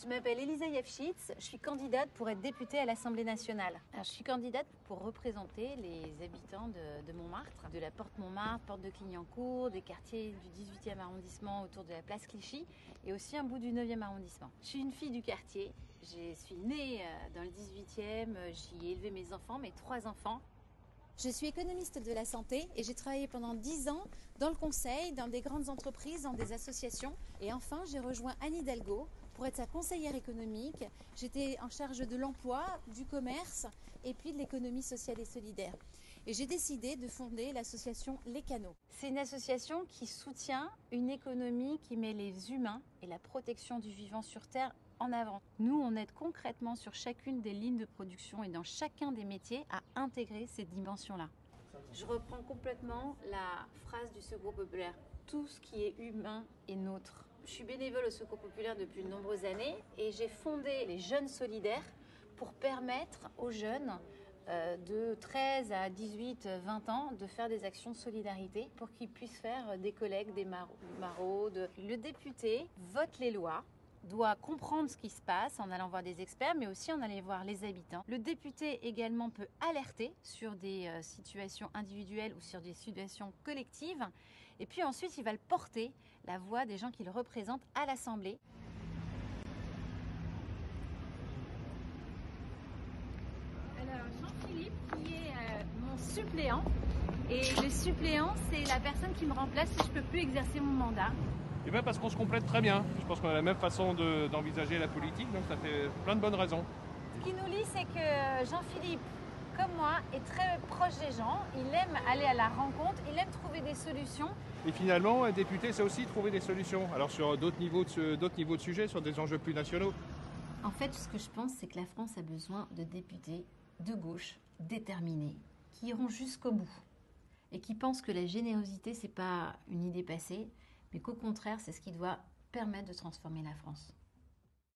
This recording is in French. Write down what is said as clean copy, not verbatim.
Je m'appelle Elisa Yevchitz, je suis candidate pour être députée à l'Assemblée nationale. Alors, je suis candidate pour représenter les habitants de Montmartre, de la Porte Montmartre, Porte de Clignancourt, des quartiers du 18e arrondissement autour de la place Clichy et aussi un bout du 9e arrondissement. Je suis une fille du quartier, je suis née dans le 18e, j'y ai élevé mes enfants, mes 3 enfants. Je suis économiste de la santé et j'ai travaillé pendant 10 ans dans le conseil, dans des grandes entreprises, dans des associations. Et enfin, j'ai rejoint Anne Hidalgo pour être sa conseillère économique. J'étais en charge de l'emploi, du commerce et puis de l'économie sociale et solidaire. Et j'ai décidé de fonder l'association Les Canaux. C'est une association qui soutient une économie qui met les humains et la protection du vivant sur Terre en avant. Nous, on aide concrètement sur chacune des lignes de production et dans chacun des métiers à intégrer ces dimensions-là. Je reprends complètement la phrase du Secours populaire. Tout ce qui est humain est nôtre. Je suis bénévole au Secours populaire depuis de nombreuses années et j'ai fondé les Jeunes Solidaires pour permettre aux jeunes de 13 à 18, 20 ans de faire des actions de solidarité pour qu'ils puissent faire des collègues, des maraudes. Le député vote les lois, doit comprendre ce qui se passe en allant voir des experts, mais aussi en allant voir les habitants. Le député également peut alerter sur des situations individuelles ou sur des situations collectives. Et puis ensuite, il va le porter, la voix des gens qu'il représente à l'Assemblée. Alors, Jean-Philippe, qui est mon suppléant. Et le suppléant, c'est la personne qui me remplace si je ne peux plus exercer mon mandat. Et bien parce qu'on se complète très bien. Je pense qu'on a la même façon d'envisager la politique, donc ça fait plein de bonnes raisons. Ce qui nous lie, c'est que Jean-Philippe, comme moi, est très proche des gens. Il aime aller à la rencontre, il aime trouver des solutions. Et finalement, un député, c'est aussi trouver des solutions. Alors sur d'autres niveaux de sujets, sur des enjeux plus nationaux. En fait, ce que je pense, c'est que la France a besoin de députés de gauche, déterminés, qui iront jusqu'au bout et qui pensent que la générosité, c'est pas une idée passée, mais qu'au contraire, c'est ce qui doit permettre de transformer la France.